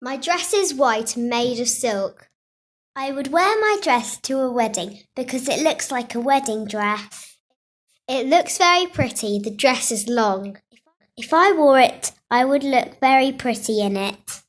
My dress is white and made of silk. I would wear my dress to a wedding because it looks like a wedding dress. It looks very pretty. The dress is long. If I wore it, I would look very pretty in it.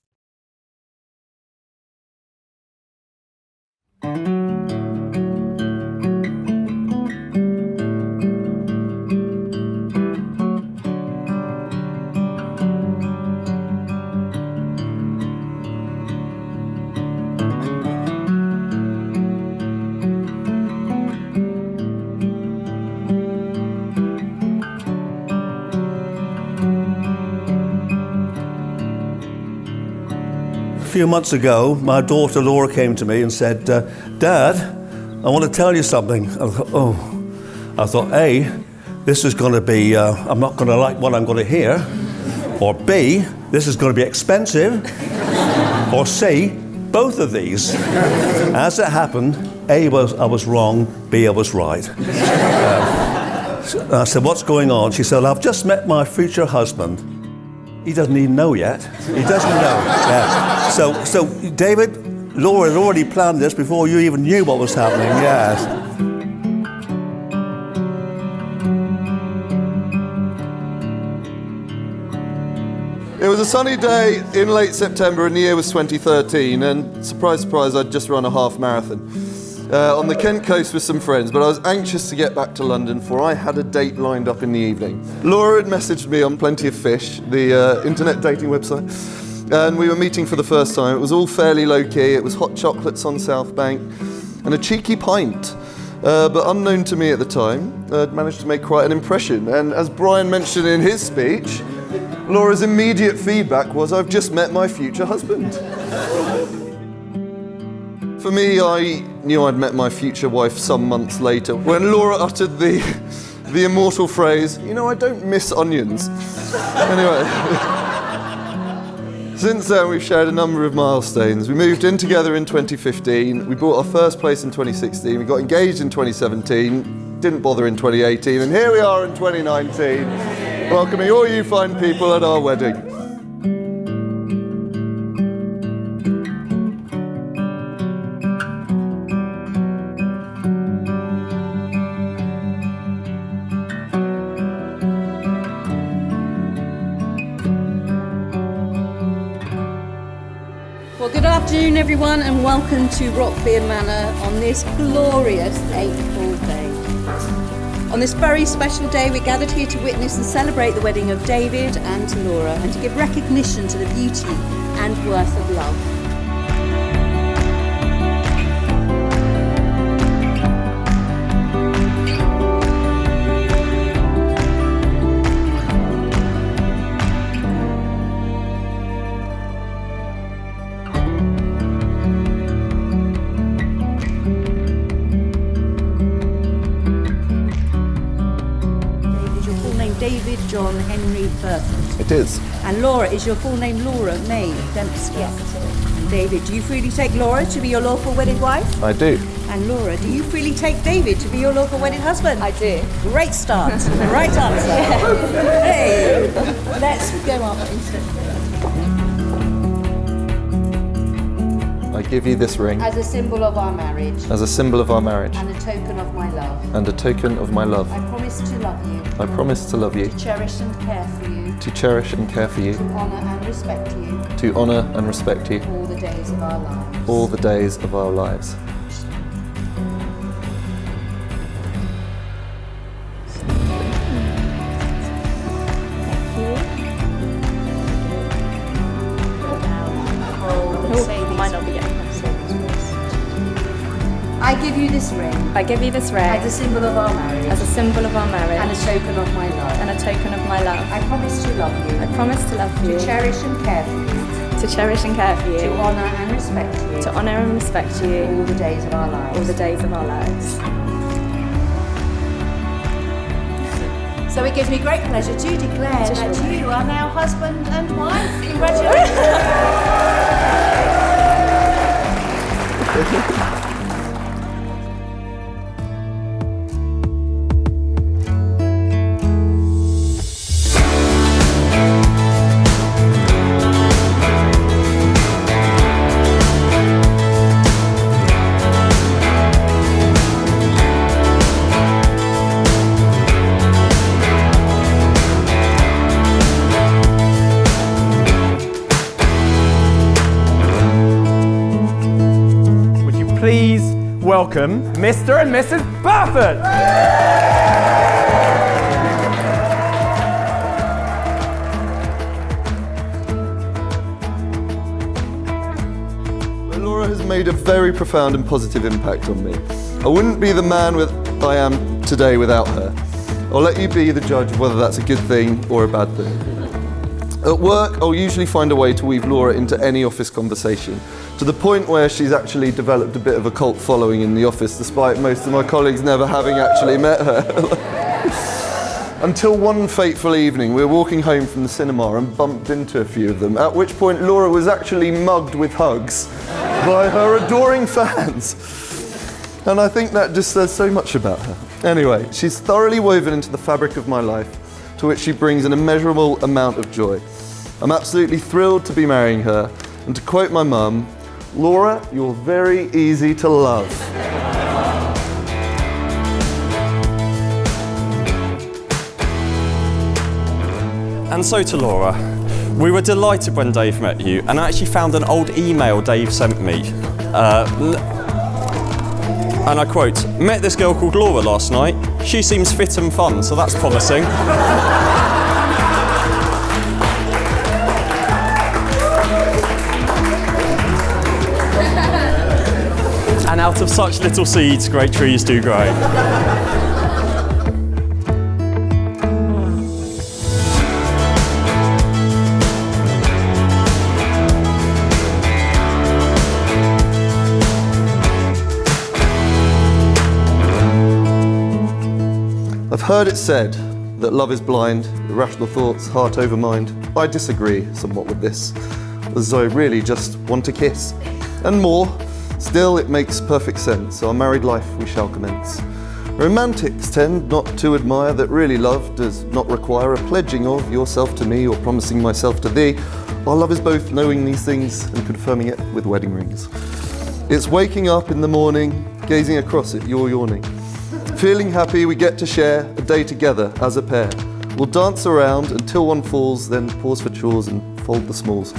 A few months ago, my daughter Laura came to me and said, Dad, I want to tell you something. I thought, A, this is going to be, I'm not going to like what I'm going to hear, or B, this is going to be expensive, or C, both of these. As it happened, A, I was wrong, B, I was right. I said, what's going on? She said, I've just met my future husband. He doesn't even know yet. He doesn't know. Yeah. So David, Laura had already planned this before you even knew what was happening. Yes. It was a sunny day in late September and the year was 2013, and surprise, surprise, I'd just run a half marathon on the Kent coast with some friends, but I was anxious to get back to London for I had a date lined up in the evening. Laura had messaged me on Plenty of Fish, the internet dating website, and we were meeting for the first time. It was all fairly low-key. It was hot chocolates on South Bank and a cheeky pint. But unknown to me at the time, I'd managed to make quite an impression. And as Brian mentioned in his speech, Laura's immediate feedback was, I've just met my future husband. For me, I knew I'd met my future wife some months later when Laura uttered the immortal phrase, you know, I don't miss onions. Anyway, since then we've shared a number of milestones. We moved in together in 2015, we bought our first place in 2016, we got engaged in 2017, didn't bother in 2018, and here we are in 2019, welcoming all you fine people at our wedding. Well, good afternoon everyone and welcome to Rockfield Manor on this glorious April day. On this very special day we're gathered here to witness and celebrate the wedding of David and Laura and to give recognition to the beauty and worth of love. David John Henry Burford. It is. And Laura, is your full name Laura May Dempster? Yes, it is. And David, do you freely take Laura to be your lawful wedded wife? I do. And Laura, do you freely take David to be your lawful wedded husband? I do. Great start. The right answer. Hey, let's go on into I give you this ring as a symbol of our marriage as a symbol of our marriage and a token of my love. and a token of my love. I promise to love you, I promise to love you, to cherish and care for you, to cherish and care for you, to honour and respect you to honour and respect you all the days of our lives. all the days of our lives. I give you this ring I give you this ring as a symbol of our marriage as a symbol of our marriage and a token of my love. and a token of my love. I promise to love you, I promise to love you, to cherish and care for you, to cherish and care for to you, honour and respect you to honour and respect all you the days of our lives. all the days of our lives. So it gives me great pleasure to declare that you are now husband and wife. Congratulations. welcome Mr. and Mrs. Burford. Laura has made a very profound and positive impact on me. I wouldn't be the man I am today without her. I'll let you be the judge of whether that's a good thing or a bad thing. At work, I'll usually find a way to weave Laura into any office conversation, to the point where she's actually developed a bit of a cult following in the office, despite most of my colleagues never having actually met her. Until one fateful evening, we were walking home from the cinema and bumped into a few of them, at which point Laura was actually mugged with hugs by her adoring fans. And I think that just says so much about her. Anyway, she's thoroughly woven into the fabric of my life, to which she brings an immeasurable amount of joy. I'm absolutely thrilled to be marrying her, and to quote my mum, Laura, you're very easy to love. And so to Laura, we were delighted when Dave met you, and I actually found an old email Dave sent me. And I quote, "Met this girl called Laura last night. She seems fit and fun, so that's promising." And out of such little seeds, great trees do grow. I've heard it said that love is blind, irrational thoughts, heart over mind. I disagree somewhat with this, as I really just want to kiss. And more, still it makes perfect sense. Our married life we shall commence. Romantics tend not to admire that really love does not require a pledging of yourself to me or promising myself to thee. Our love is both knowing these things and confirming it with wedding rings. It's waking up in the morning, gazing across at your yawning. Feeling happy we get to share a day together as a pair. We'll dance around until one falls, then pause for chores and fold the smalls.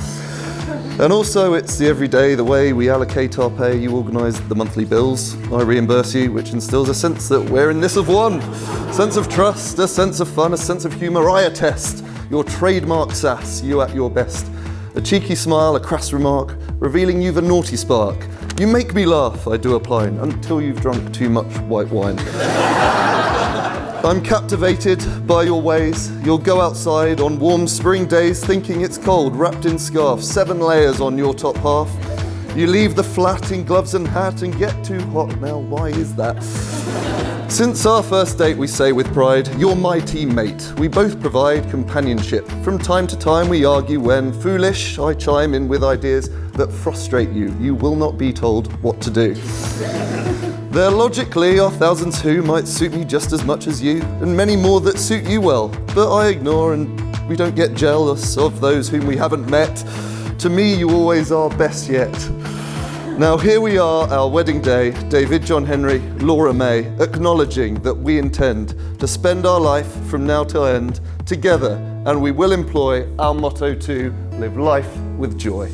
And also it's the everyday, the way we allocate our pay. You organise the monthly bills, I reimburse you, which instills a sense that we're in this of one. Sense of trust, a sense of fun, a sense of humour, I attest. Your trademark sass, you at your best. A cheeky smile, a crass remark, revealing you've a naughty spark. You make me laugh, I do opine, until you've drunk too much white wine. I'm captivated by your ways. You'll go outside on warm spring days thinking it's cold, wrapped in scarf, 7 layers on your top half. You leave the flat in gloves and hat and get too hot. Now, why is that? Since our first date, we say with pride, you're my teammate. We both provide companionship. From time to time, we argue when foolish. I chime in with ideas that frustrate you. You will not be told what to do. There logically are thousands who might suit me just as much as you, and many more that suit you well. But I ignore, and we don't get jealous of those whom we haven't met. To me, you always are best yet. Now here we are, our wedding day, David John Henry, Laura May, acknowledging that we intend to spend our life from now till end together, and we will employ our motto to live life with joy.